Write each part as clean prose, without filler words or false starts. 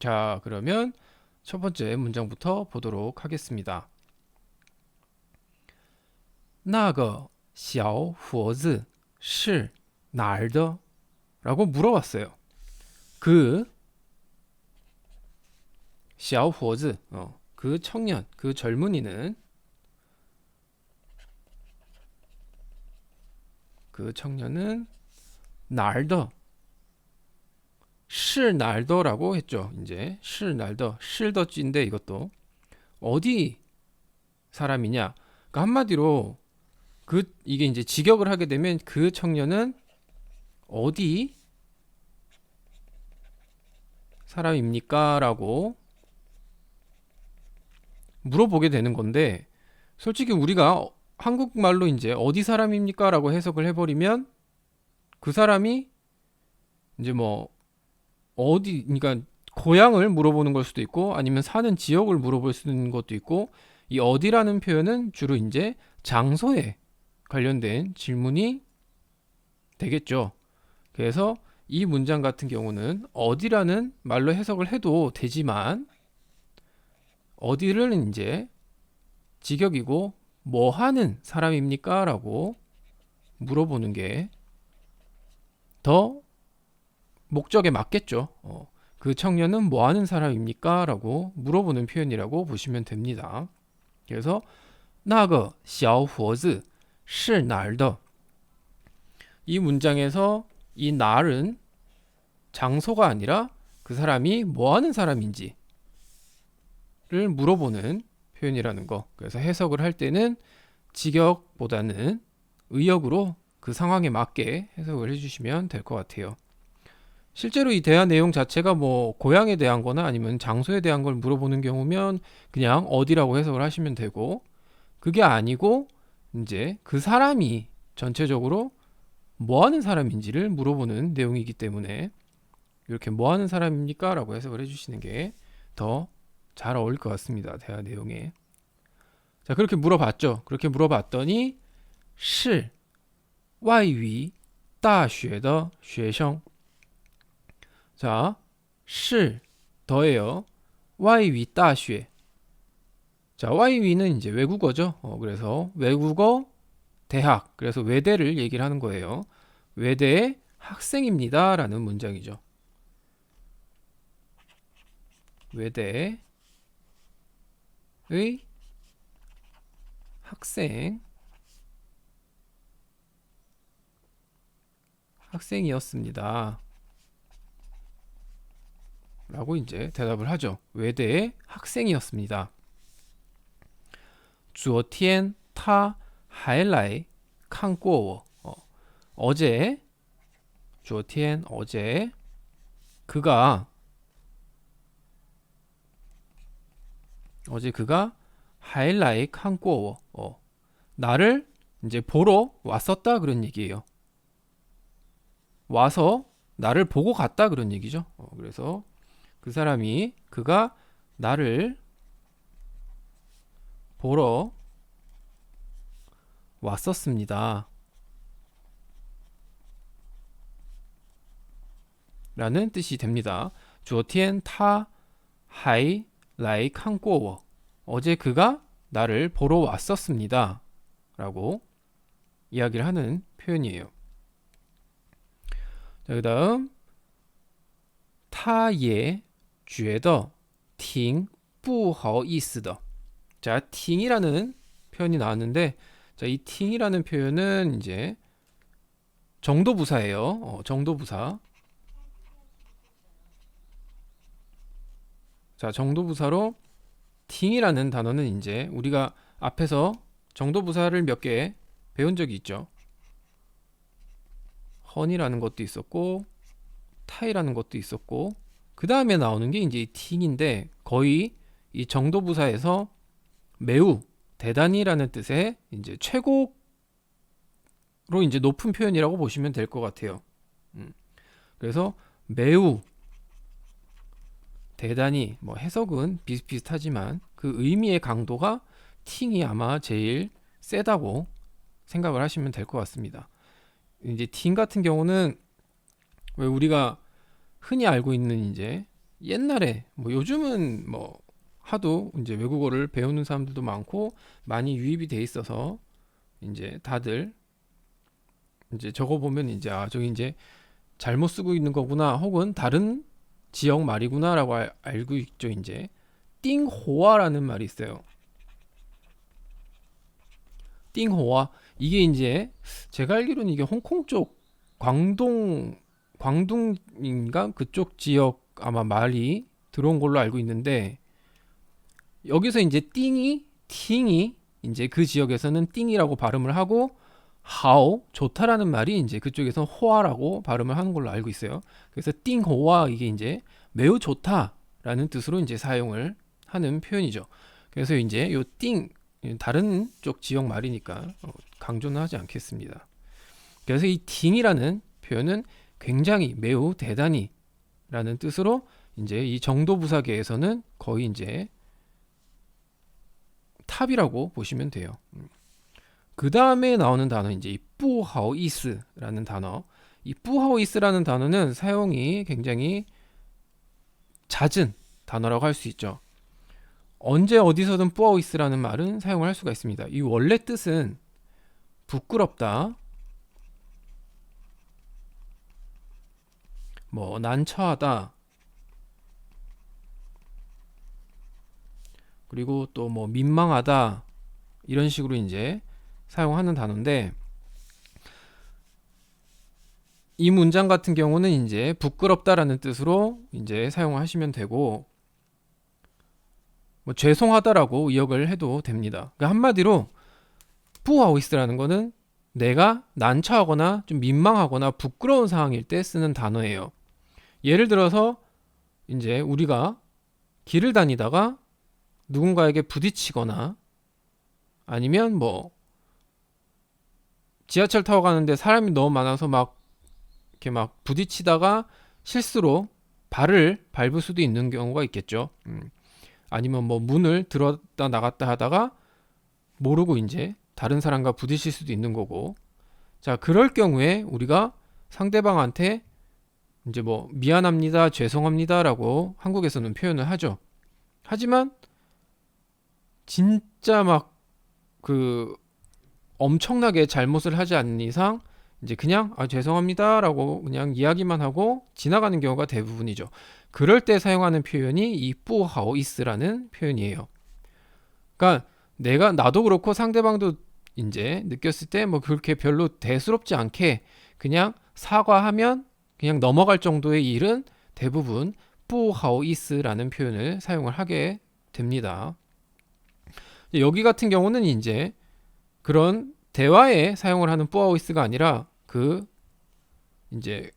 자, 그러면 첫 번째 문장부터 보도록 하겠습니다. 那个小伙子是哪儿的? 라고 물어봤어요. 그 小伙子, 그 청년, 그 젊은이는 날더, 是哪儿的라고 했죠. 이제 是哪儿的, 是的쥐인데 이것도 어디 사람이냐? 그러니까 한마디로 이게 이제 직역을 하게 되면 그 청년은 어디 사람입니까? 라고 물어보게 되는 건데, 솔직히 우리가 한국말로 이제 어디 사람입니까? 라고 해석을 해버리면 그 사람이 이제 뭐 어디, 그러니까 고향을 물어보는 걸 수도 있고 아니면 사는 지역을 물어볼 수 있는 것도 있고, 이 어디라는 표현은 주로 이제 장소에 관련된 질문이 되겠죠. 그래서 이 문장 같은 경우는 어디라는 말로 해석을 해도 되지만, 어디를 이제 직역이고 뭐 하는 사람입니까? 라고 물어보는 게 더 목적에 맞겠죠. 그 청년은 뭐 하는 사람입니까? 라고 물어보는 표현이라고 보시면 됩니다. 그래서 那个小伙子是哪儿的? 이 문장에서 이 날은 장소가 아니라 그 사람이 뭐 하는 사람인지를 물어보는 표현이라는 거. 그래서 해석을 할 때는 직역보다는 의역으로 그 상황에 맞게 해석을 해주시면 될 것 같아요. 실제로 이 대화 내용 자체가 뭐 고향에 대한 거나 아니면 장소에 대한 걸 물어보는 경우면 그냥 어디라고 해석을 하시면 되고, 그게 아니고 이제 그 사람이 전체적으로 뭐 하는 사람인지를 물어보는 내용이기 때문에 이렇게 뭐 하는 사람입니까? 라고 해석을 해주시는 게 더 잘 어울릴 것 같습니다. 대화 내용에. 자, 그렇게 물어봤죠. 그렇게 물어봤더니 是外语大学的学生. 자, 是 더해요. 外语大学. 자, 外语는 이제 외국어죠. 그래서 외국어 대학, 그래서 외대를 얘기를 하는 거예요. 외대의 학생입니다 라는 문장이죠. 외대의 학생이었습니다 라고 이제 대답을 하죠. 외대의 학생이었습니다. 昨天他还来看过我. 어제, 昨天 어제 그가 还来看过我. 나를 이제 보러 왔었다 그런 얘기예요. 와서 나를 보고 갔다 그런 얘기죠. 그래서 그가 나를 보러 왔었습니다 라는 뜻이 됩니다. 昨天他还来看过我. 어제 그가 나를 보러 왔었습니다 라고 이야기를 하는 표현이에요. 자, 그 다음 他也觉得挺不好意思的. 자, 팅이라는 표현이 나왔는데, 자, 이 팅이라는 표현은 이제 정도부사예요. 정도부사. 자, 정도부사로 팅이라는 단어는 이제 우리가 앞에서 정도부사를 몇 개 배운 적이 있죠. 헌이라는 것도 있었고 타이라는 것도 있었고, 그 다음에 나오는 게 이제 팅인데, 거의 이 정도부사에서 매우, 대단히라는 뜻의 이제 최고로 이제 높은 표현이라고 보시면 될 것 같아요. 그래서 매우, 대단히, 뭐 해석은 비슷비슷하지만 그 의미의 강도가 팅이 아마 제일 세다고 생각을 하시면 될 것 같습니다. 이제 팅 같은 경우는 왜 우리가 흔히 알고 있는 이제 옛날에 뭐 요즘은 뭐 하도 이제 외국어를 배우는 사람들도 많고 많이 유입이 돼 있어서 이제 다들 이제 저거 보면 이제 아 저기 이제 잘못 쓰고 있는 거구나 혹은 다른 지역 말이구나라고 알고 있죠. 이제 띵호아라는 말이 있어요. 띵호아 이게 이제 제가 알기로는 이게 홍콩 쪽 광둥인가 그쪽 지역 아마 말이 들어온 걸로 알고 있는데 여기서 이제 팅이 이제 그 지역에서는 띵이라고 발음을 하고 하오 좋다라는 말이 이제 그쪽에서 호화라고 발음을 하는 걸로 알고 있어요. 그래서 띵호화 이게 이제 매우 좋다라는 뜻으로 이제 사용을 하는 표현이죠. 그래서 이제 요 띵 다른 쪽 지역 말이니까 강조는 하지 않겠습니다. 그래서 이 띵이라는 표현은 굉장히 매우 대단히 라는 뜻으로 이제 이 정도부사계에서는 거의 이제 탑이라고 보시면 돼요. 그 다음에 나오는 단어 이제 이 뿌하오이스라는 단어. 이 뿌하오이스라는 단어는 사용이 굉장히 잦은 단어라고 할 수 있죠. 언제 어디서든 뿌하오이스라는 말은 사용을 할 수가 있습니다. 이 원래 뜻은 부끄럽다, 뭐 난처하다, 그리고 또 뭐 민망하다 이런 식으로 이제 사용하는 단어인데 이 문장 같은 경우는 이제 부끄럽다라는 뜻으로 이제 사용하시면 되고 뭐 죄송하다라고 의역을 해도 됩니다. 그러니까 한마디로 뿌하오이스라는 거는 내가 난처하거나 좀 민망하거나 부끄러운 상황일 때 쓰는 단어예요. 예를 들어서 이제 우리가 길을 다니다가 누군가에게 부딪히거나 아니면 뭐 지하철 타고 가는데 사람이 너무 많아서 막 이렇게 막 부딪히다가 실수로 발을 밟을 수도 있는 경우가 있겠죠. 아니면 뭐 문을 들었다 나갔다 하다가 모르고 이제 다른 사람과 부딪힐 수도 있는 거고. 자, 그럴 경우에 우리가 상대방한테 이제 뭐 미안합니다, 죄송합니다라고 한국에서는 표현을 하죠. 하지만 진짜 막 그 엄청나게 잘못을 하지 않는 이상 이제 그냥 아 죄송합니다라고 그냥 이야기만 하고 지나가는 경우가 대부분이죠. 그럴 때 사용하는 표현이 이 뿌하오이스라는 표현이에요. 그러니까 내가 나도 그렇고 상대방도 이제 느꼈을 때 뭐 그렇게 별로 대수롭지 않게 그냥 사과하면 그냥 넘어갈 정도의 일은 대부분 뿌하오이스라는 표현을 사용을 하게 됩니다. 여기 같은 경우는 이제 그런 대화에 사용을 하는 뿌아오이스가 아니라 그 이제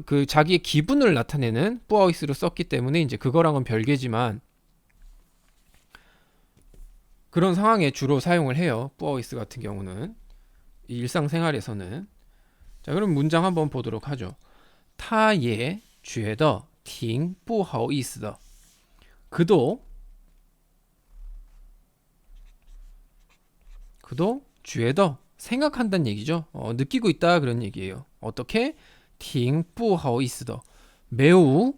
그 자기의 기분을 나타내는 뿌아오이스로 썼기 때문에 이제 그거랑은 별개지만 그런 상황에 주로 사용을 해요. 뿌아오이스 같은 경우는 일상생활에서는. 자, 그럼 문장 한번 보도록 하죠. 他也觉得挺不好意思的. 그도 觉得 생각한다는 얘기죠. 느끼고 있다 그런 얘기예요. 어떻게? 挺不好意思的. 매우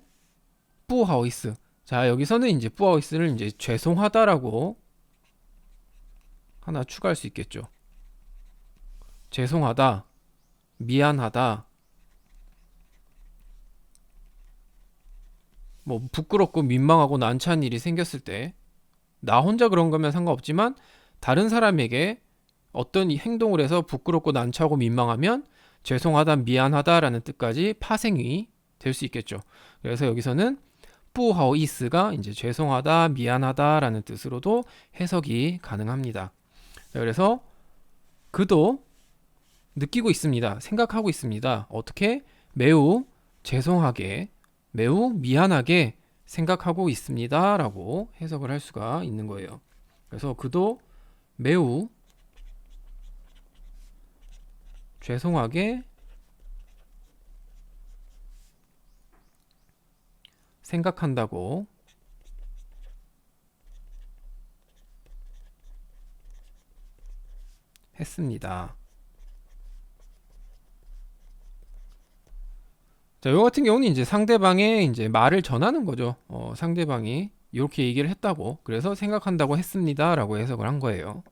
不好意思. 자, 여기서는 이제 不好意思를 이제 죄송하다라고 하나 추가할 수 있겠죠. 죄송하다, 미안하다, 뭐 부끄럽고 민망하고 난처한 일이 생겼을 때 나 혼자 그런 거면 상관없지만 다른 사람에게 어떤 행동을 해서 부끄럽고 난처하고 민망하면 죄송하다, 미안하다라는 뜻까지 파생이 될 수 있겠죠. 그래서 여기서는 뿌하오이스가 이제 죄송하다, 미안하다라는 뜻으로도 해석이 가능합니다. 그래서 그도 느끼고 있습니다. 생각하고 있습니다. 어떻게? 매우 죄송하게, 매우 미안하게 생각하고 있습니다. 라고 해석을 할 수가 있는 거예요. 그래서 그도 매우 죄송하게 생각한다고 했습니다. 자, 이거 같은 경우는 이제 상대방의 이제 말을 전하는 거죠. 상대방이 이렇게 얘기를 했다고, 그래서 생각한다고 했습니다라고 해석을 한 거예요.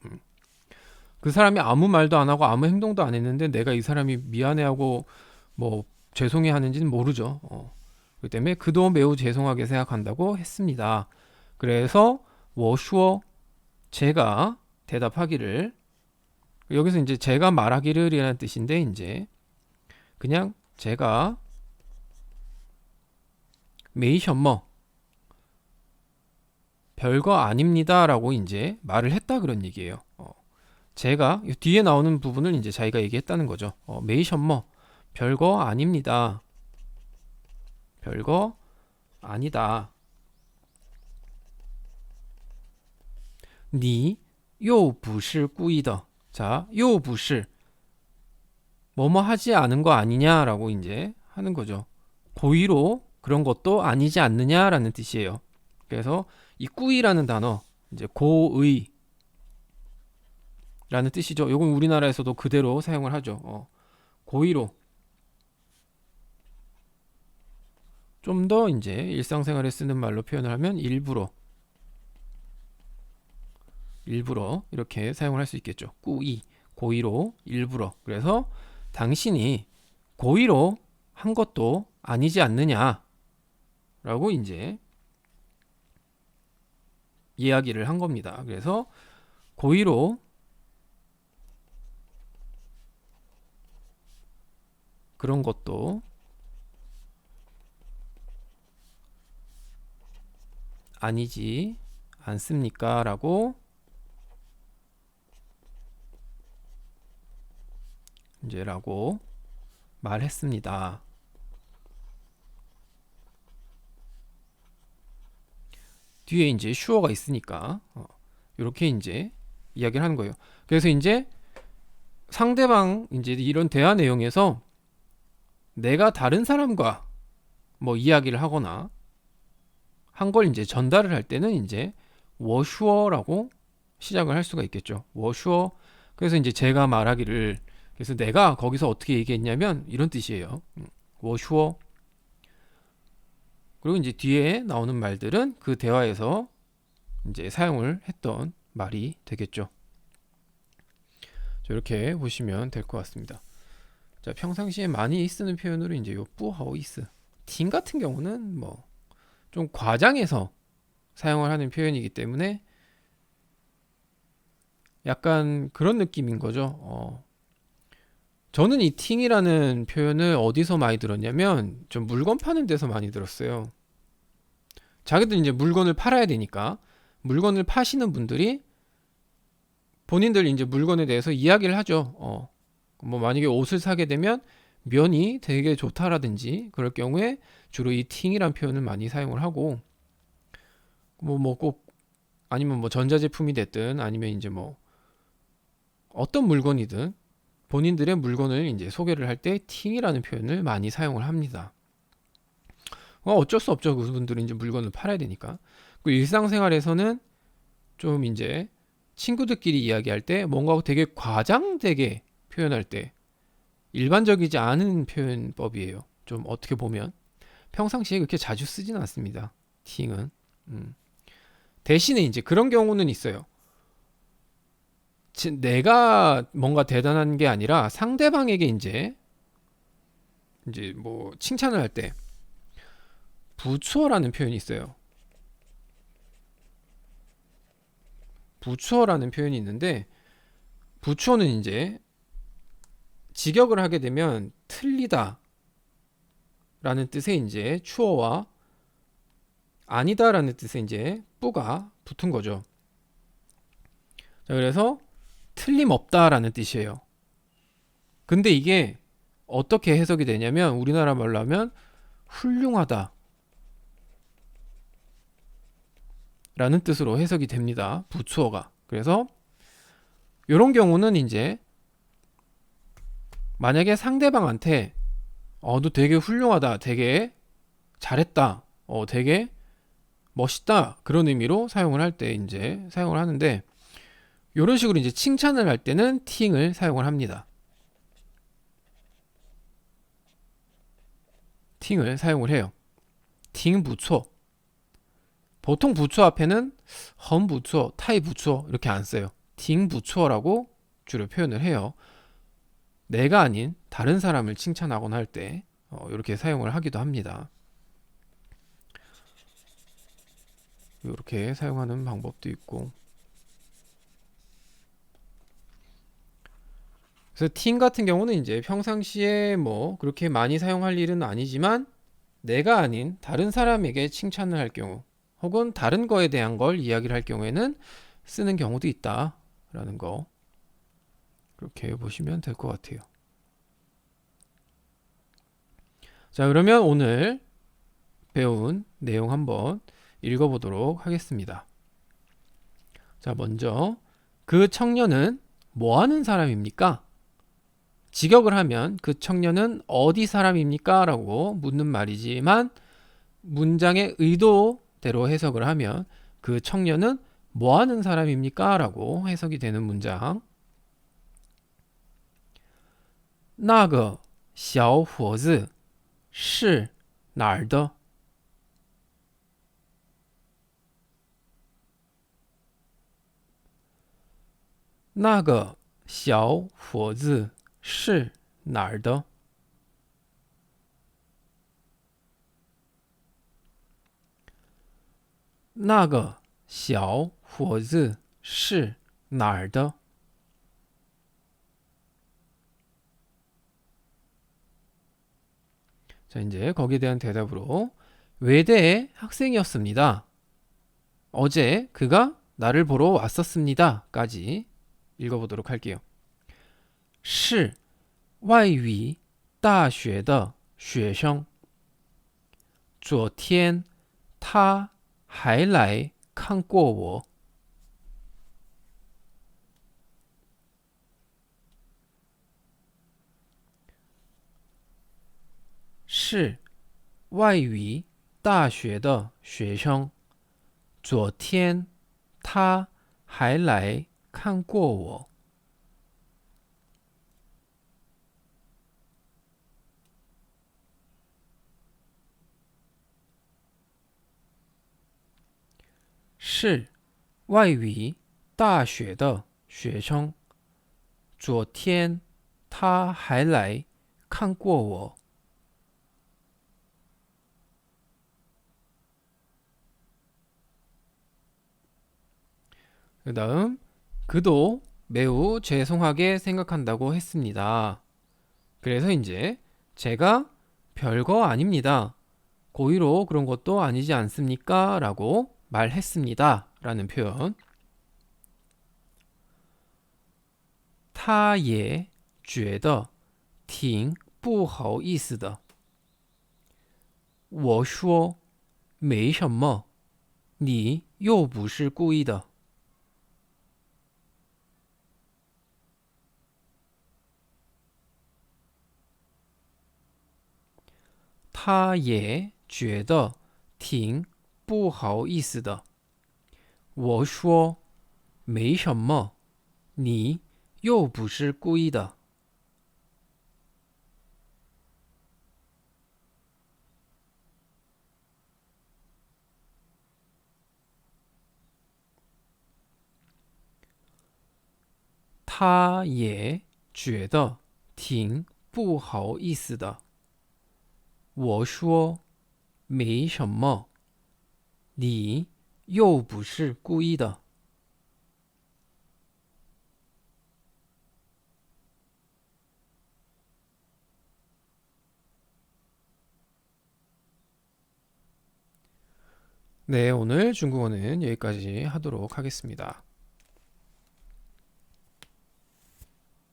그 사람이 아무 말도 안 하고 아무 행동도 안 했는데 내가 이 사람이 미안해하고 뭐 죄송해 하는지는 모르죠. 그렇기 때문에 그도 매우 죄송하게 생각한다고 했습니다. 그래서 我说 제가 대답하기를, 여기서 이제 제가 말하기를이라는 뜻인데 이제 그냥 제가 没什么 별거 아닙니다라고 이제 말을 했다 그런 얘기예요. 제가 이 뒤에 나오는 부분을 이제 자기가 얘기했다는 거죠. 没什么 별거 아닙니다. 별거 아니다. 你又不是故意的. 자, 又不是 뭐뭐 하지 않은 거 아니냐라고 이제 하는 거죠. 고의로 그런 것도 아니지 않느냐라는 뜻이에요. 그래서 이 꾸이라는 단어, 이제 고의 라는 뜻이죠. 이건 우리나라에서도 그대로 사용을 하죠. 고의로. 좀 더 이제 일상생활에 쓰는 말로 표현을 하면 일부러 이렇게 사용을 할 수 있겠죠. 꾸이, 고의로, 일부러. 그래서 당신이 고의로 한 것도 아니지 않느냐 라고 이제 이야기를 한 겁니다. 그래서 고의로 그런 것도 아니지 않습니까? 라고 이제 라고 말했습니다. 뒤에 이제 슈어가 있으니까 이렇게 이제 이야기를 하는 거예요. 그래서 이제 상대방 이제 이런 대화 내용에서 내가 다른 사람과 뭐 이야기를 하거나 한 걸 이제 전달을 할 때는 이제 我说라고 시작을 할 수가 있겠죠. 我说. 그래서 이제 제가 말하기를, 그래서 내가 거기서 어떻게 얘기했냐면 이런 뜻이에요. 我说. 그리고 이제 뒤에 나오는 말들은 그 대화에서 이제 사용을 했던 말이 되겠죠. 이렇게 보시면 될 것 같습니다. 자, 평상시에 많이 쓰는 표현으로 이제 요 뿌하오이스, 팅 같은 경우는 뭐 좀 과장해서 사용을 하는 표현이기 때문에 약간 그런 느낌인 거죠. 저는 이 팅이라는 표현을 어디서 많이 들었냐면 좀 물건 파는 데서 많이 들었어요. 자기들 이제 물건을 팔아야 되니까 물건을 파시는 분들이 본인들 이제 물건에 대해서 이야기를 하죠. 뭐 만약에 옷을 사게 되면 면이 되게 좋다라든지 그럴 경우에 주로 이 팅이란 표현을 많이 사용을 하고, 뭐 꼭 아니면 뭐 전자제품이 됐든 아니면 이제 뭐 어떤 물건이든 본인들의 물건을 이제 소개를 할 때 팅이라는 표현을 많이 사용을 합니다. 어쩔 수 없죠. 그분들은 이제 물건을 팔아야 되니까. 그 일상생활에서는 좀 이제 친구들끼리 이야기할 때 뭔가 되게 과장되게 표현할 때 일반적이지 않은 표현법이에요. 좀 어떻게 보면 평상시에 그렇게 자주 쓰지는 않습니다. 팅은. 대신에 이제 그런 경우는 있어요. 내가 뭔가 대단한 게 아니라 상대방에게 이제 뭐 칭찬을 할 때 부추어라는 표현이 있어요. 부추어라는 표현이 있는데, 부추어는 이제 직역을 하게 되면 틀리다 라는 뜻의 이제 추어와 아니다 라는 뜻의 이제 뿌가 붙은 거죠. 자, 그래서 틀림없다 라는 뜻이에요. 근데 이게 어떻게 해석이 되냐면 우리나라 말로 하면 훌륭하다 라는 뜻으로 해석이 됩니다. 부추어가. 그래서 이런 경우는 이제 만약에 상대방한테 너 되게 훌륭하다, 되게 잘했다, 되게 멋있다, 그런 의미로 사용을 할 때 이제 사용을 하는데, 이런 식으로 이제 칭찬을 할 때는 팅을 사용을 합니다. 팅을 사용을 해요. 팅 부초. 보통 부초 앞에는 험 부초, 타이 부초 이렇게 안 써요. 팅 부초라고 주로 표현을 해요. 내가 아닌 다른 사람을 칭찬하거나 할 때 이렇게 사용을 하기도 합니다. 이렇게 사용하는 방법도 있고. 그래서 팅 같은 경우는 이제 평상시에 뭐 그렇게 많이 사용할 일은 아니지만 내가 아닌 다른 사람에게 칭찬을 할 경우 혹은 다른 거에 대한 걸 이야기를 할 경우에는 쓰는 경우도 있다라는 거 그렇게 보시면 될 것 같아요. 자, 그러면 오늘 배운 내용 한번 읽어보도록 하겠습니다. 자, 먼저 그 청년은 뭐 하는 사람입니까? 직역을 하면 그 청년은 어디 사람입니까? 라고 묻는 말이지만 문장의 의도대로 해석을 하면 그 청년은 뭐 하는 사람입니까? 라고 해석이 되는 문장. 那个小伙子是哪儿的? 那个小伙子是哪儿的? 那个小伙子是哪儿的? 자, 이제 거기에 대한 대답으로 외대의 학생이었습니다. 어제 그가 나를 보러 왔었습니다. 까지 읽어보도록 할게요. 是外语大学的学生。昨天他还来看过我。是外语大学的学生。昨天他还来看过我。 是外语大学的学生。昨天他还来看过我。 그 다음 그도 매우 죄송하게 생각한다고 했습니다. 그래서 이제 제가 별거 아닙니다. 고의로 그런 것도 아니지 않습니까? 라고 말했습니다. 라는 표현. 他也觉得挺不好意思的。我说没什么，你又不是故意的。他也觉得挺不好意思的。我说没什么，你又不是故意的。 他也觉得挺不好意思的。我说没什么，你又不是故意的。 네, 오늘 중국어는 여기까지 하도록 하겠습니다.